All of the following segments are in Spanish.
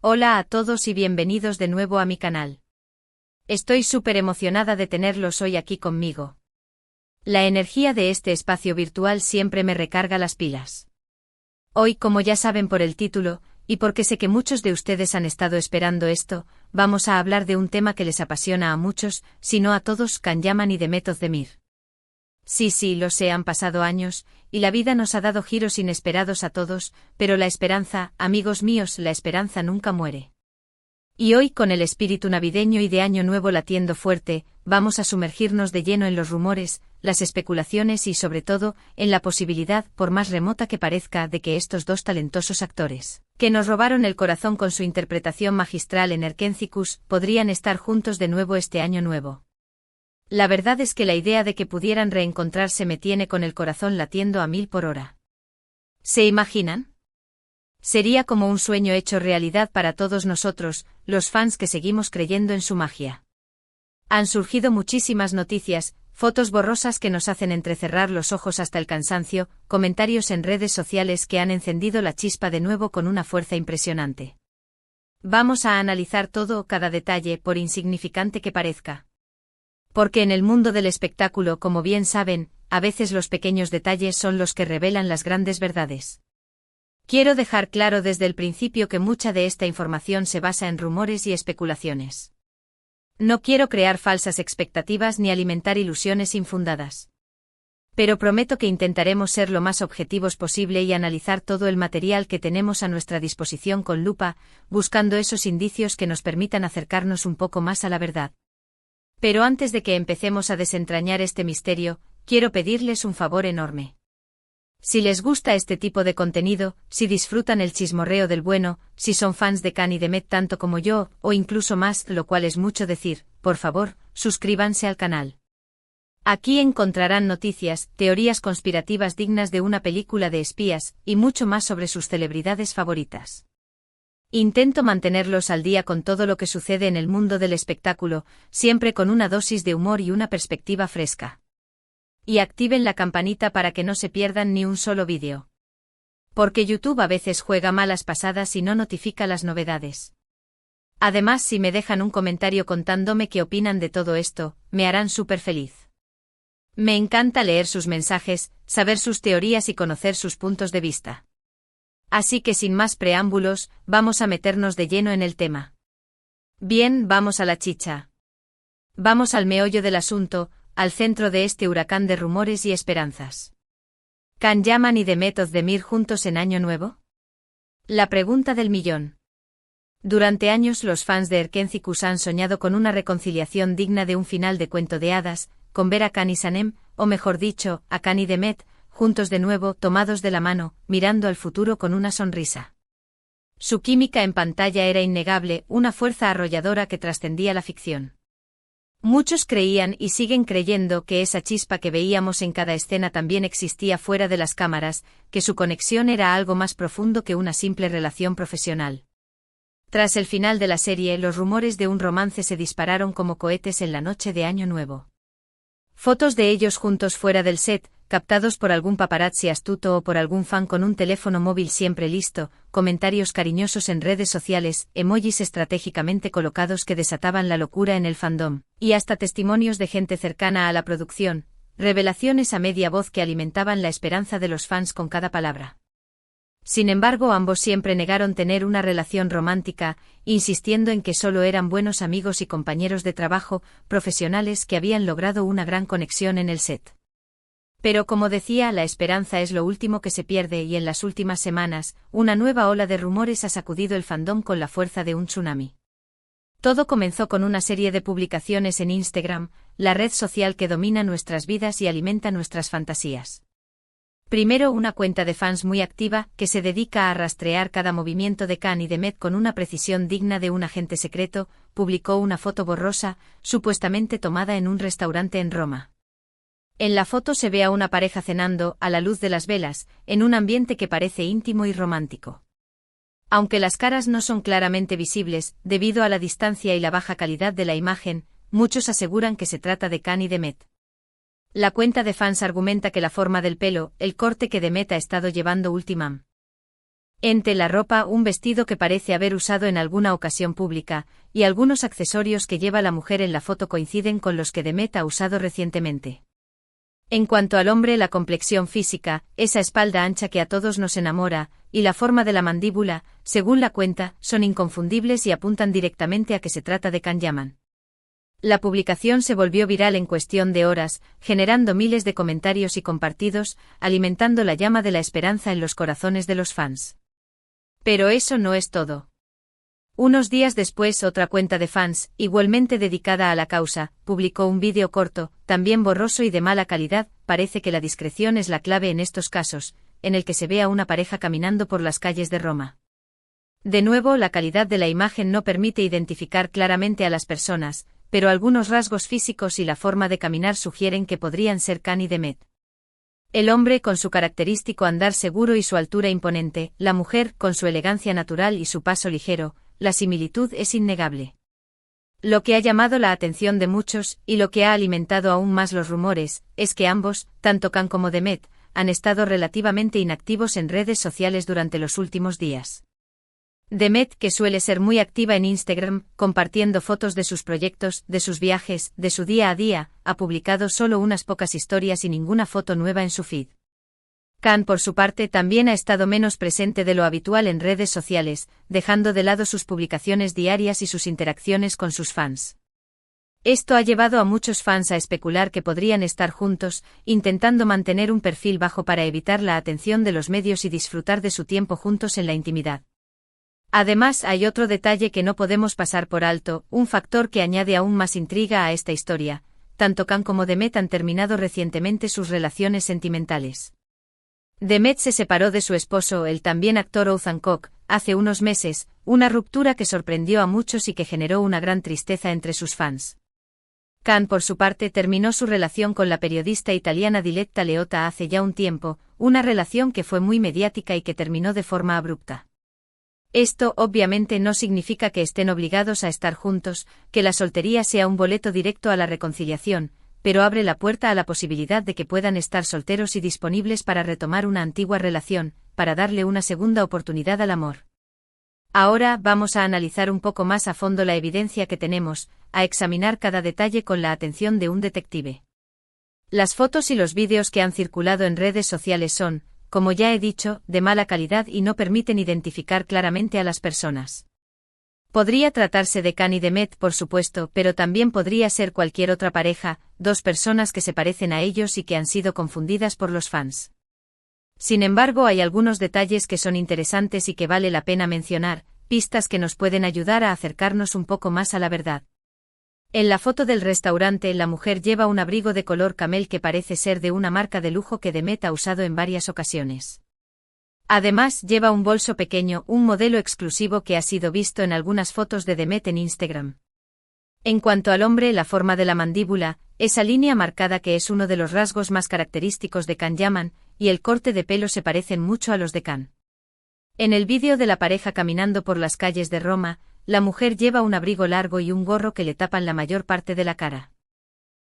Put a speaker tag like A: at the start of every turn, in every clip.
A: Hola a todos y bienvenidos de nuevo a mi canal. Estoy súper emocionada de tenerlos hoy aquí conmigo. La energía de este espacio virtual siempre me recarga las pilas. Hoy, como ya saben por el título, y porque sé que muchos de ustedes han estado esperando esto, vamos a hablar de un tema que les apasiona a muchos, si no a todos, Can Yaman y Demet Özdemir. Sí, lo sé, han pasado años, y la vida nos ha dado giros inesperados a todos, pero la esperanza, amigos míos, la esperanza nunca muere. Y hoy, con el espíritu navideño y de Año Nuevo latiendo fuerte, vamos a sumergirnos de lleno en los rumores, las especulaciones y sobre todo, en la posibilidad, por más remota que parezca, de que estos dos talentosos actores, que nos robaron el corazón con su interpretación magistral en Erkéntzikos, podrían estar juntos de nuevo este Año Nuevo. La verdad es que la idea de que pudieran reencontrarse me tiene con el corazón latiendo a 1000 por hora. ¿Se imaginan? Sería como un sueño hecho realidad para todos nosotros, los fans que seguimos creyendo en su magia. Han surgido muchísimas noticias, fotos borrosas que nos hacen entrecerrar los ojos hasta el cansancio, comentarios en redes sociales que han encendido la chispa de nuevo con una fuerza impresionante. Vamos a analizar todo, cada detalle, por insignificante que parezca. Porque en el mundo del espectáculo, como bien saben, a veces los pequeños detalles son los que revelan las grandes verdades. Quiero dejar claro desde el principio que mucha de esta información se basa en rumores y especulaciones. No quiero crear falsas expectativas ni alimentar ilusiones infundadas. Pero prometo que intentaremos ser lo más objetivos posible y analizar todo el material que tenemos a nuestra disposición con lupa, buscando esos indicios que nos permitan acercarnos un poco más a la verdad. Pero antes de que empecemos a desentrañar este misterio, quiero pedirles un favor enorme. Si les gusta este tipo de contenido, si disfrutan el chismorreo del bueno, si son fans de Can y Demet tanto como yo, o incluso más, lo cual es mucho decir, por favor, suscríbanse al canal. Aquí encontrarán noticias, teorías conspirativas dignas de una película de espías, y mucho más sobre sus celebridades favoritas. Intento mantenerlos al día con todo lo que sucede en el mundo del espectáculo, siempre con una dosis de humor y una perspectiva fresca. Y activen la campanita para que no se pierdan ni un solo vídeo. Porque YouTube a veces juega malas pasadas y no notifica las novedades. Además, si me dejan un comentario contándome qué opinan de todo esto, me harán súper feliz. Me encanta leer sus mensajes, saber sus teorías y conocer sus puntos de vista. Así que sin más preámbulos, vamos a meternos de lleno en el tema. Bien, vamos a la chicha. Vamos al meollo del asunto, al centro de este huracán de rumores y esperanzas. ¿Can Yaman y Demet Özdemir juntos en Año Nuevo? La pregunta del millón. Durante años los fans de Erkéntzikos han soñado con una reconciliación digna de un final de cuento de hadas, con ver a Can y Sanem, o mejor dicho, a Can y Demet, juntos de nuevo, tomados de la mano, mirando al futuro con una sonrisa. Su química en pantalla era innegable, una fuerza arrolladora que trascendía la ficción. Muchos creían y siguen creyendo que esa chispa que veíamos en cada escena también existía fuera de las cámaras, que su conexión era algo más profundo que una simple relación profesional. Tras el final de la serie, los rumores de un romance se dispararon como cohetes en la noche de Año Nuevo. Fotos de ellos juntos fuera del set, captados por algún paparazzi astuto o por algún fan con un teléfono móvil siempre listo, comentarios cariñosos en redes sociales, emojis estratégicamente colocados que desataban la locura en el fandom, y hasta testimonios de gente cercana a la producción, revelaciones a media voz que alimentaban la esperanza de los fans con cada palabra. Sin embargo, ambos siempre negaron tener una relación romántica, insistiendo en que solo eran buenos amigos y compañeros de trabajo, profesionales que habían logrado una gran conexión en el set. Pero como decía, la esperanza es lo último que se pierde y en las últimas semanas, una nueva ola de rumores ha sacudido el fandom con la fuerza de un tsunami. Todo comenzó con una serie de publicaciones en Instagram, la red social que domina nuestras vidas y alimenta nuestras fantasías. Primero, una cuenta de fans muy activa, que se dedica a rastrear cada movimiento de Can y Demet con una precisión digna de un agente secreto, publicó una foto borrosa, supuestamente tomada en un restaurante en Roma. En la foto se ve a una pareja cenando, a la luz de las velas, en un ambiente que parece íntimo y romántico. Aunque las caras no son claramente visibles, debido a la distancia y la baja calidad de la imagen, muchos aseguran que se trata de Can y Demet. La cuenta de fans argumenta que la forma del pelo, el corte que Demet ha estado llevando últimamente Entre la ropa, un vestido que parece haber usado en alguna ocasión pública, y algunos accesorios que lleva la mujer en la foto coinciden con los que Demet ha usado recientemente. En cuanto al hombre, la complexión física, esa espalda ancha que a todos nos enamora, y la forma de la mandíbula, según la cuenta, son inconfundibles y apuntan directamente a que se trata de Can Yaman. La publicación se volvió viral en cuestión de horas, generando miles de comentarios y compartidos, alimentando la llama de la esperanza en los corazones de los fans. Pero eso no es todo. Unos días después, otra cuenta de fans, igualmente dedicada a la causa, publicó un vídeo corto, también borroso y de mala calidad. Parece que la discreción es la clave en estos casos, en el que se ve a una pareja caminando por las calles de Roma. De nuevo, la calidad de la imagen no permite identificar claramente a las personas, pero algunos rasgos físicos y la forma de caminar sugieren que podrían ser Can y Demet. El hombre con su característico andar seguro y su altura imponente, la mujer con su elegancia natural y su paso ligero. La similitud es innegable. Lo que ha llamado la atención de muchos, y lo que ha alimentado aún más los rumores, es que ambos, tanto Can como Demet, han estado relativamente inactivos en redes sociales durante los últimos días. Demet, que suele ser muy activa en Instagram, compartiendo fotos de sus proyectos, de sus viajes, de su día a día, ha publicado solo unas pocas historias y ninguna foto nueva en su feed. Can, por su parte, también ha estado menos presente de lo habitual en redes sociales, dejando de lado sus publicaciones diarias y sus interacciones con sus fans. Esto ha llevado a muchos fans a especular que podrían estar juntos, intentando mantener un perfil bajo para evitar la atención de los medios y disfrutar de su tiempo juntos en la intimidad. Además, hay otro detalle que no podemos pasar por alto, un factor que añade aún más intriga a esta historia. Tanto Can como Demet han terminado recientemente sus relaciones sentimentales. Demet se separó de su esposo, el también actor Othman Koch, hace unos meses, una ruptura que sorprendió a muchos y que generó una gran tristeza entre sus fans. Can, por su parte, terminó su relación con la periodista italiana Diletta Leotta hace ya un tiempo, una relación que fue muy mediática y que terminó de forma abrupta. Esto, obviamente, no significa que estén obligados a estar juntos, que la soltería sea un boleto directo a la reconciliación, pero abre la puerta a la posibilidad de que puedan estar solteros y disponibles para retomar una antigua relación, para darle una segunda oportunidad al amor. Ahora vamos a analizar un poco más a fondo la evidencia que tenemos, a examinar cada detalle con la atención de un detective. Las fotos y los vídeos que han circulado en redes sociales son, como ya he dicho, de mala calidad y no permiten identificar claramente a las personas. Podría tratarse de Can y Demet, por supuesto, pero también podría ser cualquier otra pareja, dos personas que se parecen a ellos y que han sido confundidas por los fans. Sin embargo, hay algunos detalles que son interesantes y que vale la pena mencionar, pistas que nos pueden ayudar a acercarnos un poco más a la verdad. En la foto del restaurante, la mujer lleva un abrigo de color camel que parece ser de una marca de lujo que Demet ha usado en varias ocasiones. Además, lleva un bolso pequeño, un modelo exclusivo que ha sido visto en algunas fotos de Demet en Instagram. En cuanto al hombre, la forma de la mandíbula, esa línea marcada que es uno de los rasgos más característicos de Can Yaman, y el corte de pelo se parecen mucho a los de Can. En el vídeo de la pareja caminando por las calles de Roma, la mujer lleva un abrigo largo y un gorro que le tapan la mayor parte de la cara.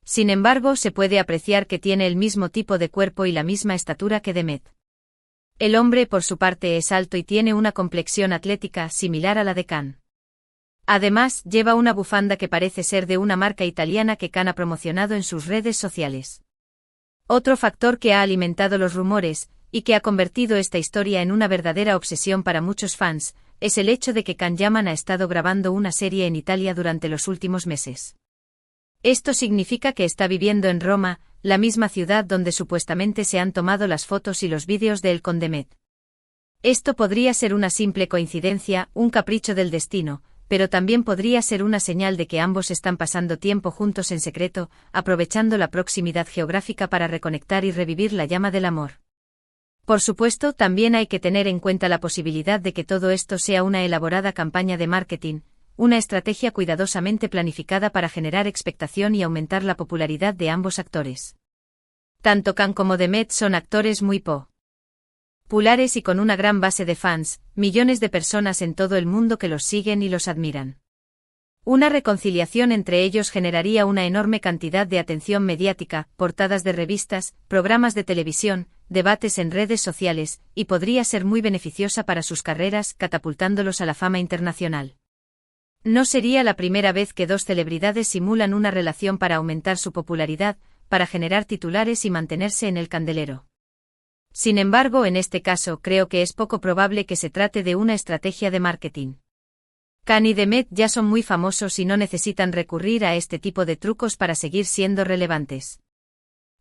A: Sin embargo, se puede apreciar que tiene el mismo tipo de cuerpo y la misma estatura que Demet. El hombre, por su parte, es alto y tiene una complexión atlética similar a la de Can. Además, lleva una bufanda que parece ser de una marca italiana que Can ha promocionado en sus redes sociales. Otro factor que ha alimentado los rumores, y que ha convertido esta historia en una verdadera obsesión para muchos fans, es el hecho de que Can Yaman ha estado grabando una serie en Italia durante los últimos meses. Esto significa que está viviendo en Roma, la misma ciudad donde supuestamente se han tomado las fotos y los vídeos de él con Demet. Esto podría ser una simple coincidencia, un capricho del destino, pero también podría ser una señal de que ambos están pasando tiempo juntos en secreto, aprovechando la proximidad geográfica para reconectar y revivir la llama del amor. Por supuesto, también hay que tener en cuenta la posibilidad de que todo esto sea una elaborada campaña de marketing, una estrategia cuidadosamente planificada para generar expectación y aumentar la popularidad de ambos actores. Tanto Can como Demet son actores muy populares y con una gran base de fans, millones de personas en todo el mundo que los siguen y los admiran. Una reconciliación entre ellos generaría una enorme cantidad de atención mediática, portadas de revistas, programas de televisión, debates en redes sociales, y podría ser muy beneficiosa para sus carreras, catapultándolos a la fama internacional. No sería la primera vez que dos celebridades simulan una relación para aumentar su popularidad, para generar titulares y mantenerse en el candelero. Sin embargo, en este caso creo que es poco probable que se trate de una estrategia de marketing. Khan y Demet ya son muy famosos y no necesitan recurrir a este tipo de trucos para seguir siendo relevantes.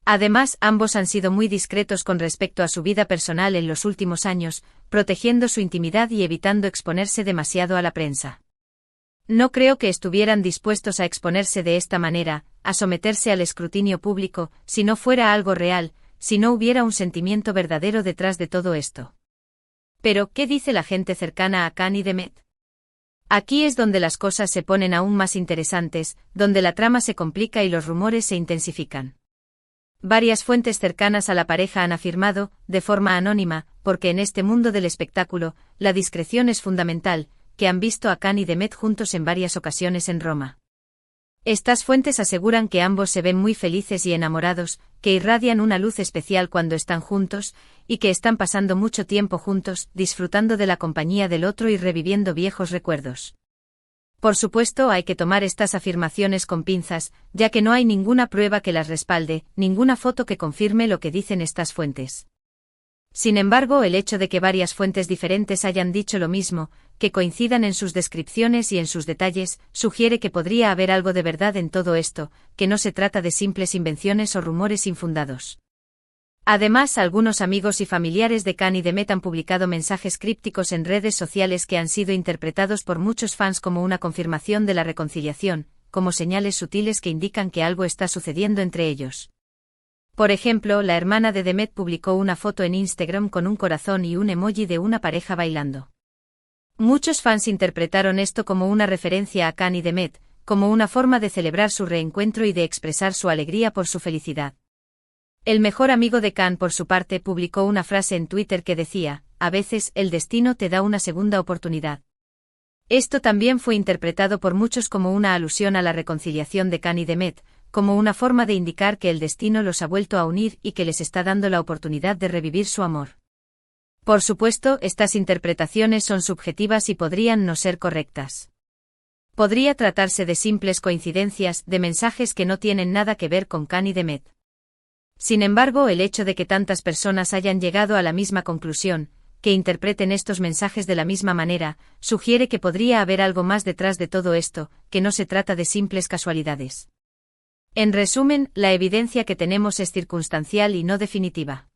A: Además, ambos han sido muy discretos con respecto a su vida personal en los últimos años, protegiendo su intimidad y evitando exponerse demasiado a la prensa. No creo que estuvieran dispuestos a exponerse de esta manera, a someterse al escrutinio público, si no fuera algo real, si no hubiera un sentimiento verdadero detrás de todo esto. Pero, ¿qué dice la gente cercana a Khan y Demet? Aquí es donde las cosas se ponen aún más interesantes, donde la trama se complica y los rumores se intensifican. Varias fuentes cercanas a la pareja han afirmado, de forma anónima, porque en este mundo del espectáculo, la discreción es fundamental, que han visto a Khan y Demet juntos en varias ocasiones en Roma. Estas fuentes aseguran que ambos se ven muy felices y enamorados, que irradian una luz especial cuando están juntos, y que están pasando mucho tiempo juntos, disfrutando de la compañía del otro y reviviendo viejos recuerdos. Por supuesto, hay que tomar estas afirmaciones con pinzas, ya que no hay ninguna prueba que las respalde, ninguna foto que confirme lo que dicen estas fuentes. Sin embargo, el hecho de que varias fuentes diferentes hayan dicho lo mismo, que coincidan en sus descripciones y en sus detalles, sugiere que podría haber algo de verdad en todo esto, que no se trata de simples invenciones o rumores infundados. Además, algunos amigos y familiares de Khan y Demet han publicado mensajes crípticos en redes sociales que han sido interpretados por muchos fans como una confirmación de la reconciliación, como señales sutiles que indican que algo está sucediendo entre ellos. Por ejemplo, la hermana de Demet publicó una foto en Instagram con un corazón y un emoji de una pareja bailando. Muchos fans interpretaron esto como una referencia a Khan y Demet, como una forma de celebrar su reencuentro y de expresar su alegría por su felicidad. El mejor amigo de Khan, por su parte, publicó una frase en Twitter que decía: "A veces, el destino te da una segunda oportunidad". Esto también fue interpretado por muchos como una alusión a la reconciliación de Khan y Demet, como una forma de indicar que el destino los ha vuelto a unir y que les está dando la oportunidad de revivir su amor. Por supuesto, estas interpretaciones son subjetivas y podrían no ser correctas. Podría tratarse de simples coincidencias, de mensajes que no tienen nada que ver con Khan y Demet. Sin embargo, el hecho de que tantas personas hayan llegado a la misma conclusión, que interpreten estos mensajes de la misma manera, sugiere que podría haber algo más detrás de todo esto, que no se trata de simples casualidades. En resumen, la evidencia que tenemos es circunstancial y no definitiva.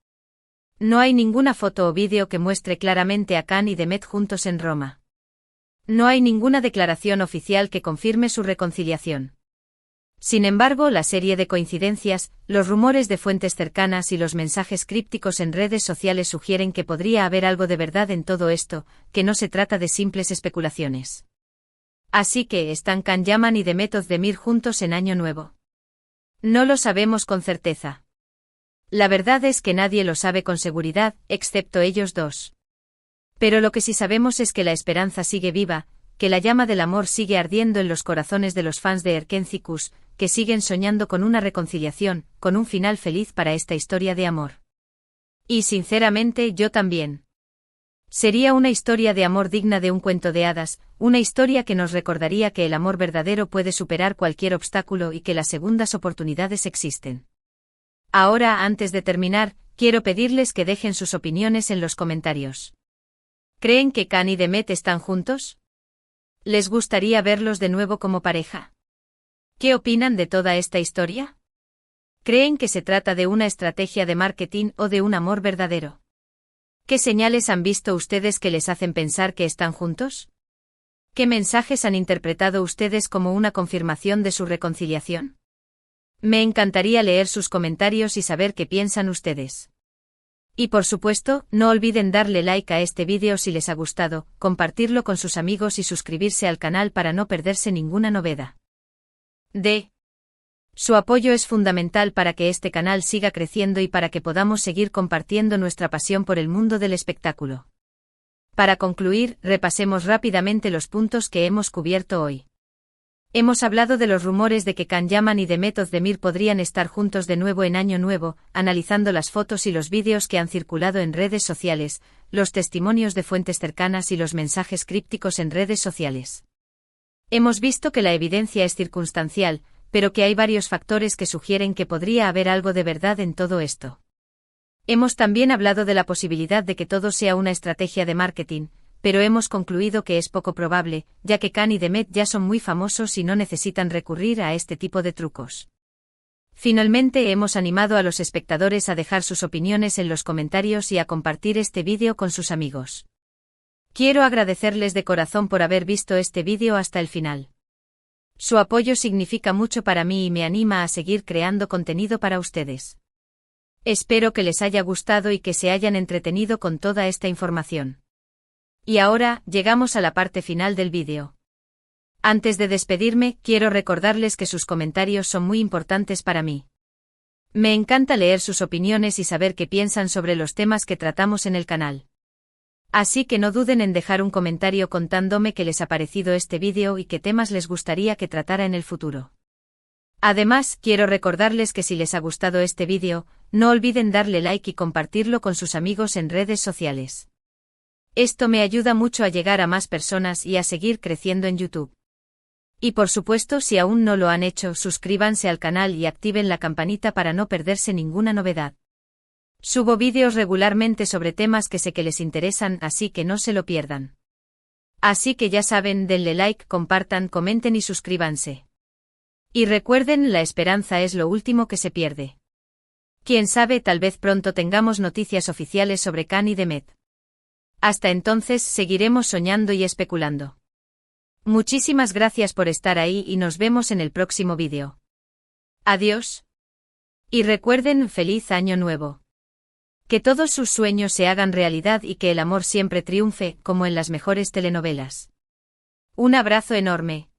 A: No hay ninguna foto o vídeo que muestre claramente a Khan y Demet juntos en Roma. No hay ninguna declaración oficial que confirme su reconciliación. Sin embargo, la serie de coincidencias, los rumores de fuentes cercanas y los mensajes crípticos en redes sociales sugieren que podría haber algo de verdad en todo esto, que no se trata de simples especulaciones. Así que, ¿están Khan Yaman y Demet Özdemir juntos en Año Nuevo? No lo sabemos con certeza. La verdad es que nadie lo sabe con seguridad, excepto ellos dos. Pero lo que sí sabemos es que la esperanza sigue viva, que la llama del amor sigue ardiendo en los corazones de los fans de Erkenci-Kuş, que siguen soñando con una reconciliación, con un final feliz para esta historia de amor. Y sinceramente, yo también. Sería una historia de amor digna de un cuento de hadas, una historia que nos recordaría que el amor verdadero puede superar cualquier obstáculo y que las segundas oportunidades existen. Ahora, antes de terminar, quiero pedirles que dejen sus opiniones en los comentarios. ¿Creen que Khan y Demet están juntos? ¿Les gustaría verlos de nuevo como pareja? ¿Qué opinan de toda esta historia? ¿Creen que se trata de una estrategia de marketing o de un amor verdadero? ¿Qué señales han visto ustedes que les hacen pensar que están juntos? ¿Qué mensajes han interpretado ustedes como una confirmación de su reconciliación? Me encantaría leer sus comentarios y saber qué piensan ustedes. Y por supuesto, no olviden darle like a este vídeo si les ha gustado, compartirlo con sus amigos y suscribirse al canal para no perderse ninguna novedad. Su apoyo es fundamental para que este canal siga creciendo y para que podamos seguir compartiendo nuestra pasión por el mundo del espectáculo. Para concluir, repasemos rápidamente los puntos que hemos cubierto hoy. Hemos hablado de los rumores de que Can Yaman y Demet Özdemir podrían estar juntos de nuevo en Año Nuevo, analizando las fotos y los vídeos que han circulado en redes sociales, los testimonios de fuentes cercanas y los mensajes crípticos en redes sociales. Hemos visto que la evidencia es circunstancial, pero que hay varios factores que sugieren que podría haber algo de verdad en todo esto. Hemos también hablado de la posibilidad de que todo sea una estrategia de marketing, pero hemos concluido que es poco probable, ya que Can y Demet ya son muy famosos y no necesitan recurrir a este tipo de trucos. Finalmente hemos animado a los espectadores a dejar sus opiniones en los comentarios y a compartir este vídeo con sus amigos. Quiero agradecerles de corazón por haber visto este vídeo hasta el final. Su apoyo significa mucho para mí y me anima a seguir creando contenido para ustedes. Espero que les haya gustado y que se hayan entretenido con toda esta información. Y ahora, llegamos a la parte final del vídeo. Antes de despedirme, quiero recordarles que sus comentarios son muy importantes para mí. Me encanta leer sus opiniones y saber qué piensan sobre los temas que tratamos en el canal. Así que no duden en dejar un comentario contándome qué les ha parecido este vídeo y qué temas les gustaría que tratara en el futuro. Además, quiero recordarles que si les ha gustado este vídeo, no olviden darle like y compartirlo con sus amigos en redes sociales. Esto me ayuda mucho a llegar a más personas y a seguir creciendo en YouTube. Y por supuesto, si aún no lo han hecho, suscríbanse al canal y activen la campanita para no perderse ninguna novedad. Subo vídeos regularmente sobre temas que sé que les interesan, así que no se lo pierdan. Así que ya saben, denle like, compartan, comenten y suscríbanse. Y recuerden, la esperanza es lo último que se pierde. Quién sabe, tal vez pronto tengamos noticias oficiales sobre Can y Demet. Hasta entonces seguiremos soñando y especulando. Muchísimas gracias por estar ahí y nos vemos en el próximo vídeo. Adiós. Y recuerden, feliz año nuevo. Que todos sus sueños se hagan realidad y que el amor siempre triunfe, como en las mejores telenovelas. Un abrazo enorme.